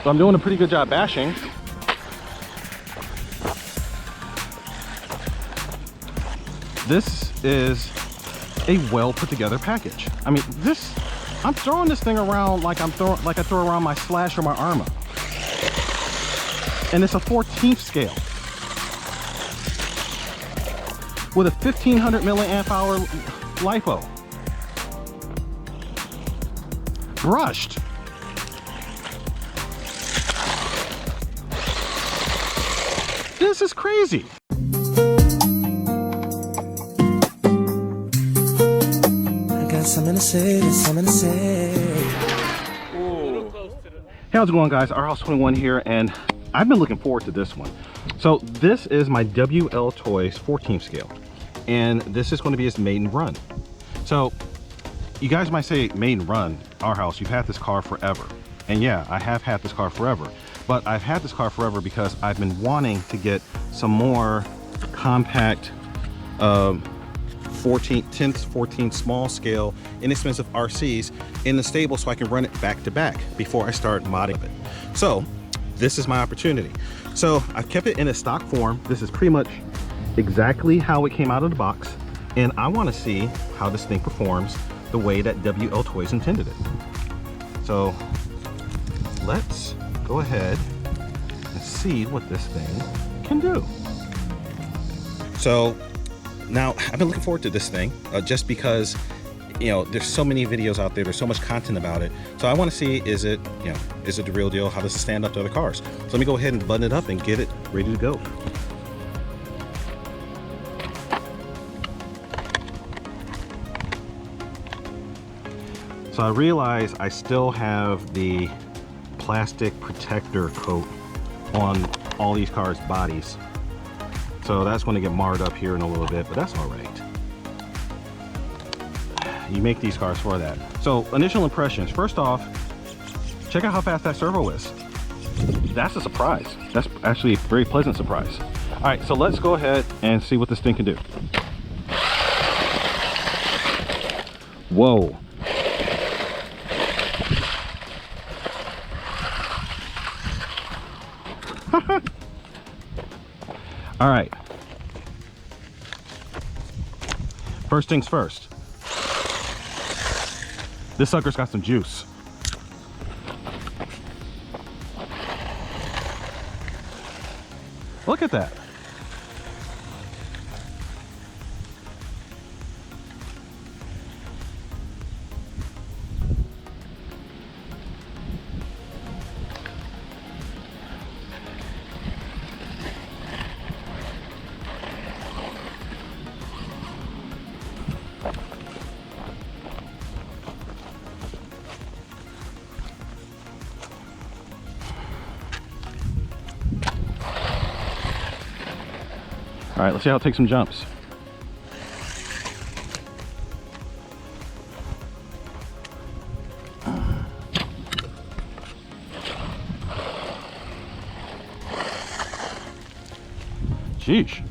So I'm doing a pretty good job bashing. This is a well put together package. I mean, I'm throwing this thing around like I throw around my Slash or my Arma. And it's a 14th scale with a 1500 milliamp hour LiPo. Brushed. This is crazy. Something to say, there's something to say. Hey, how's it going, guys? Our21 here, and I've been looking forward to this one. So this is my WLToys 14th scale, and this is going to be its maiden run. So you guys might say, maiden run, our house, you've had this car forever. And yeah, I have had this car forever, but I've had this car forever because I've been wanting to get some more compact 14 small scale inexpensive RCs in the stable so I can run it back to back before I start modding it. So this is my opportunity. So I've kept it in a stock form. This is pretty much exactly how it came out of the box, and I want to see how this thing performs the way that WLToys intended it. So let's go ahead and see what this thing can do. So now, I've been looking forward to this thing just because, you know, there's so many videos out there, there's so much content about it. So I want to see, is it the real deal? How does it stand up to other cars? So let me go ahead and button it up and get it ready to go. So I realize I still have the plastic protector coat on all these cars' bodies. So that's going to get marred up here in a little bit, but that's all right. You make these cars for that. So initial impressions. First off, check out how fast that servo is. That's a surprise. That's actually a very pleasant surprise. All right, so let's go ahead and see what this thing can do. Whoa. All right. First things first. This sucker's got some juice. Look at that. All right, let's see how it takes some jumps. Sheesh.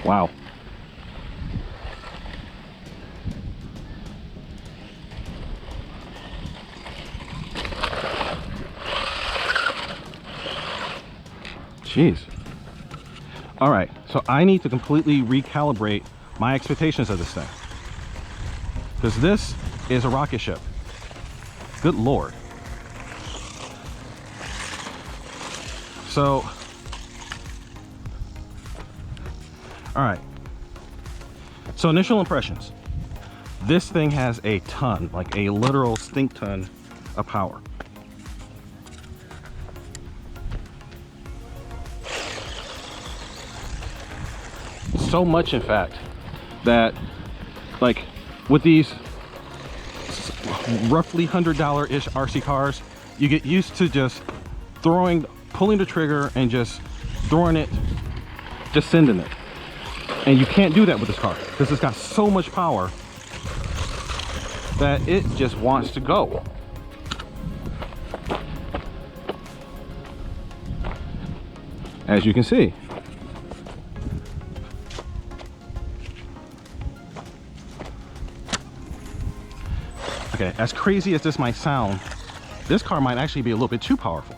Wow. Jeez. All right, so I need to completely recalibrate my expectations of this thing, because this is a rocket ship. Good Lord. So, all right. So initial impressions. This thing has a ton, like a literal stink ton of power. So much, in fact, that like with these roughly $100-ish RC cars, you get used to just pulling the trigger and just throwing it, just sending it. And you can't do that with this car because it's got so much power that it just wants to go. As you can see. Okay, as crazy as this might sound, this car might actually be a little bit too powerful.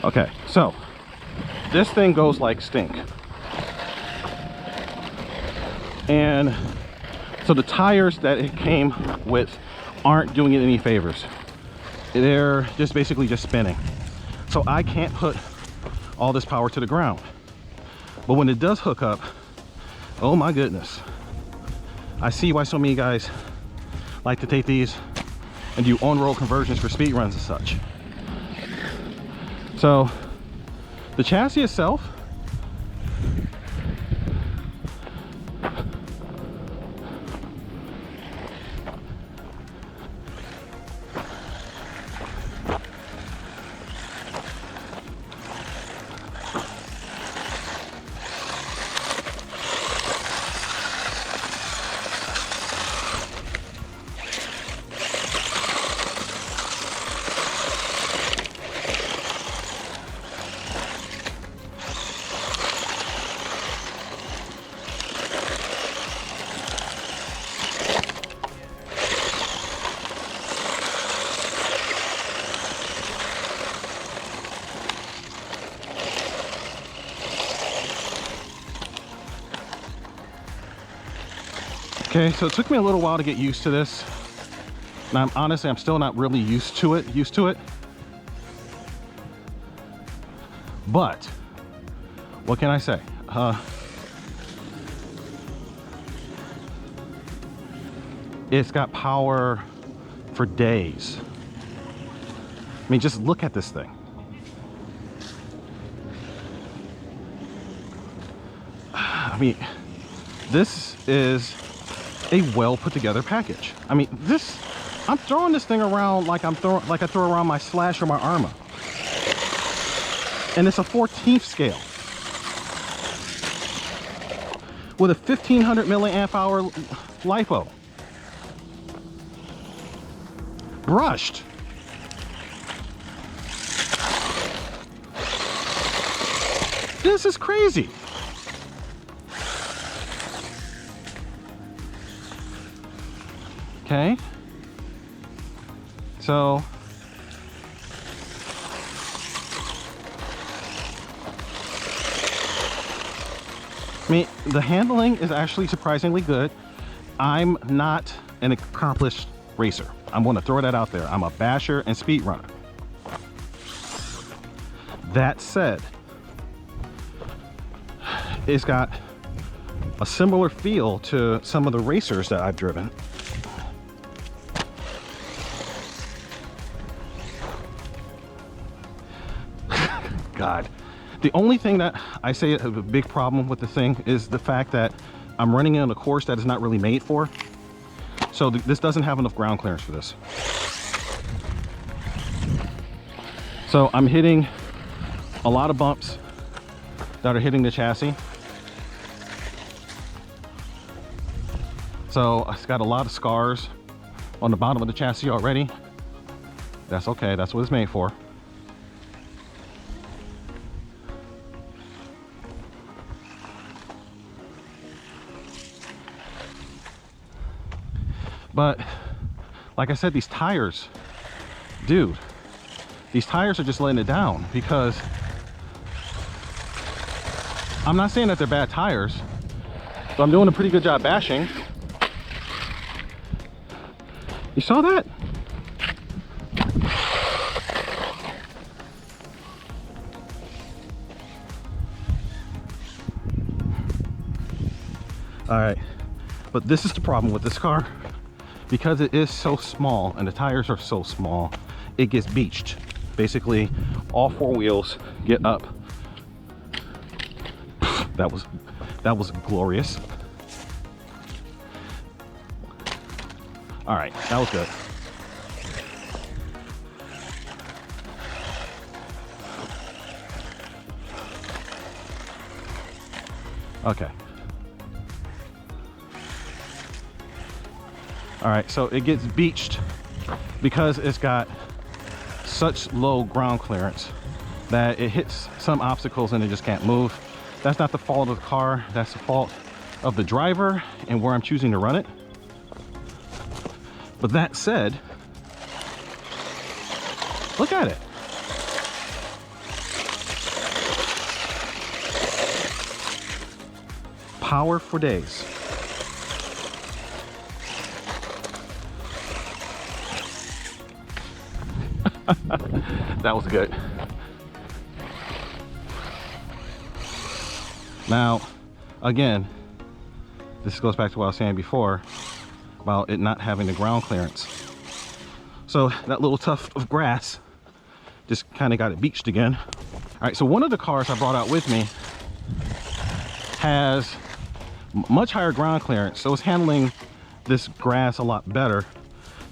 Okay, so this thing goes like stink. And so the tires that it came with aren't doing it any favors. They're just basically just spinning. So I can't put all this power to the ground. But when it does hook up, oh my goodness. I see why so many guys like to take these and do on-road conversions for speed runs and such. So the chassis itself, okay, so it took me a little while to get used to this. And I'm still not really used to it. But what can I say? It's got power for days. I mean, just look at this thing. I mean, this is a well put together package. I mean, I'm throwing this thing around like I throw around my Slash or my Arma. And it's a 14th scale with a 1500 milliamp hour LiPo. Brushed. This is crazy. Okay, so I mean, the handling is actually surprisingly good. I'm not an accomplished racer. I'm going to throw that out there. I'm a basher and speed runner. That said, it's got a similar feel to some of the racers that I've driven. God, the only thing that I say is a big problem with the thing is the fact that I'm running it on a course that is not really made for. So this doesn't have enough ground clearance for this. So I'm hitting a lot of bumps that are hitting the chassis. So it's got a lot of scars on the bottom of the chassis already. That's okay, that's what it's made for. But like I said, these tires, dude, these tires are just letting it down, because I'm not saying that they're bad tires, but I'm doing a pretty good job bashing. You saw that? All right, but this is the problem with this car. Because it is so small and the tires are so small, it gets beached. Basically, all four wheels get up. That was glorious. All right, that was good. Okay. All right, so it gets beached because it's got such low ground clearance that it hits some obstacles and it just can't move. That's not the fault of the car, that's the fault of the driver and where I'm choosing to run it. But that said, look at it. Power for days. That was good. Now, again, this goes back to what I was saying before about it not having the ground clearance. So that little tuft of grass just kind of got it beached again. All right, so one of the cars I brought out with me has much higher ground clearance, so it's handling this grass a lot better,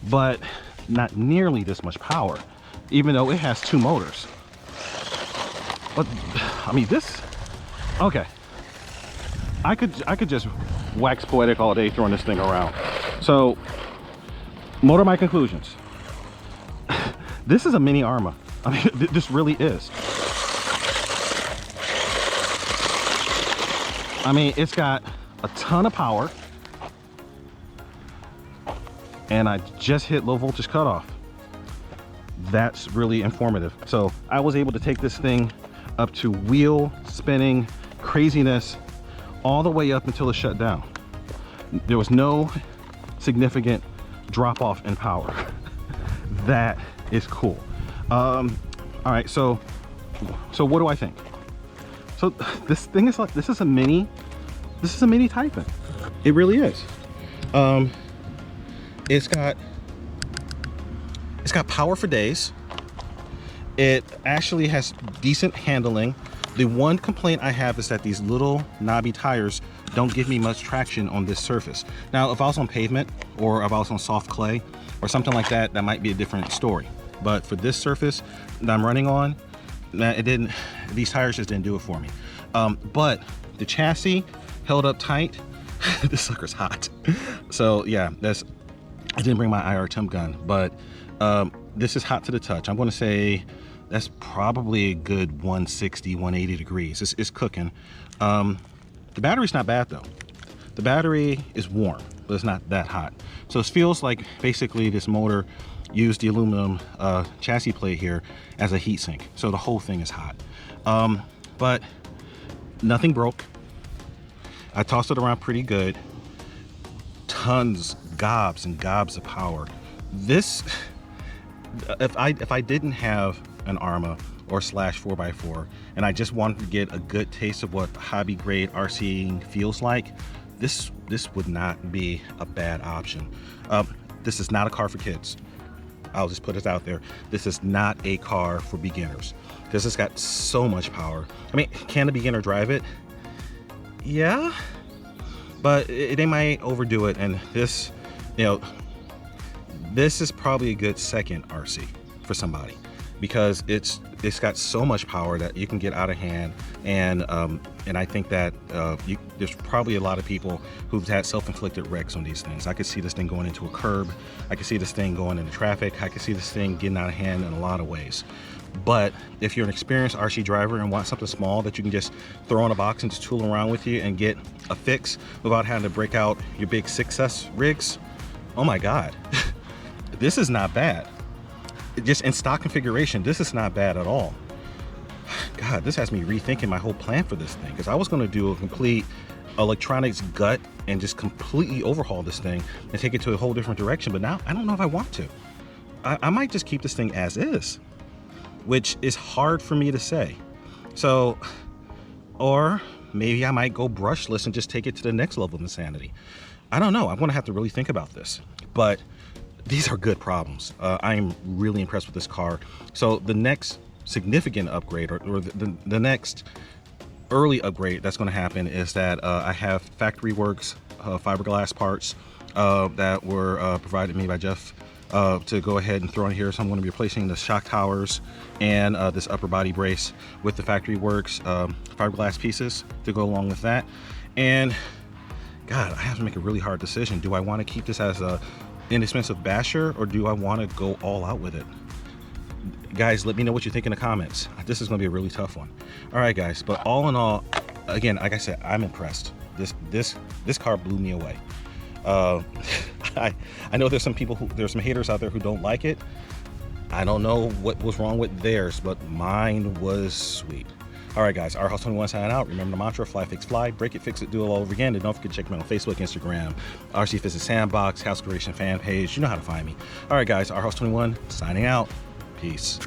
but not nearly this much power, even though it has two motors. But I mean, this, okay, I could just wax poetic all day throwing this thing around. So what are my conclusions? This is a mini Arma. I mean, this really is. I mean, it's got a ton of power, and I just hit low voltage cutoff. That's really informative. So I was able to take this thing up to wheel spinning craziness all the way up until it shut down. There was no significant drop off in power. That is cool. All right, so what do I think? So this thing is like, this is a mini Titan. It really is. It's got power for days. It actually has decent handling. The one complaint I have is that these little knobby tires don't give me much traction on this surface. Now, if I was on pavement or if I was on soft clay or something like that, that might be a different story. But for this surface that I'm running on, these tires just didn't do it for me. But the chassis held up tight. This sucker's hot. So yeah, I didn't bring my IR temp gun, but this is hot to the touch. I'm gonna say that's probably a good 160, 180 degrees. It's cooking. The battery's not bad though. The battery is warm, but it's not that hot. So it feels like basically this motor used the aluminum chassis plate here as a heat sink. So the whole thing is hot. But nothing broke. I tossed it around pretty good. Tons, gobs and gobs of power. This, if I didn't have an Arma or slash 4x4 and I just wanted to get a good taste of what hobby grade RCing feels like, this would not be a bad option. This is not a car for kids. I'll just put it out there. This is not a car for beginners because it's got so much power. I mean, can a beginner drive it? Yeah, but they might overdo it. And this, this is probably a good second RC for somebody because it's got so much power that you can get out of hand. And I think that there's probably a lot of people who've had self-inflicted wrecks on these things. I could see this thing going into a curb. I could see this thing going into traffic. I could see this thing getting out of hand in a lot of ways. But if you're an experienced RC driver and want something small that you can just throw in a box and just tool around with you and get a fix without having to break out your big 6S rigs, oh my God, this is not bad. Just in stock configuration, this is not bad at all. God, this has me rethinking my whole plan for this thing because I was going to do a complete electronics gut and just completely overhaul this thing and take it to a whole different direction. But now I don't know if I want to. I might just keep this thing as is, which is hard for me to say. So, or maybe I might go brushless and just take it to the next level of insanity. I don't know. I'm gonna have to really think about this, but these are good problems. I'm really impressed with this car. So the next significant upgrade, or the next early upgrade that's going to happen, is that I have factory works fiberglass parts that were provided to me by Jeff to go ahead and throw in here. So I'm going to be replacing the shock towers and this upper body brace with the factory works fiberglass pieces to go along with that. And God, I have to make a really hard decision. Do I want to keep this as a inexpensive basher, or do I want to go all out with it? Guys, let me know what you think in the comments. This is going to be a really tough one. All right, guys, but all in all, again, like I said, I'm impressed. This car blew me away. I know there's some haters out there who don't like it. I don't know what was wrong with theirs, but mine was sweet. All right, guys, our House 21 signing out. Remember the mantra: fly, fix, fly, break it, fix it, do it all over again. And don't forget to check me out on Facebook, Instagram, RC Fix It Sandbox, House Creation fan page. You know how to find me. All right, guys, our House 21 signing out. Peace.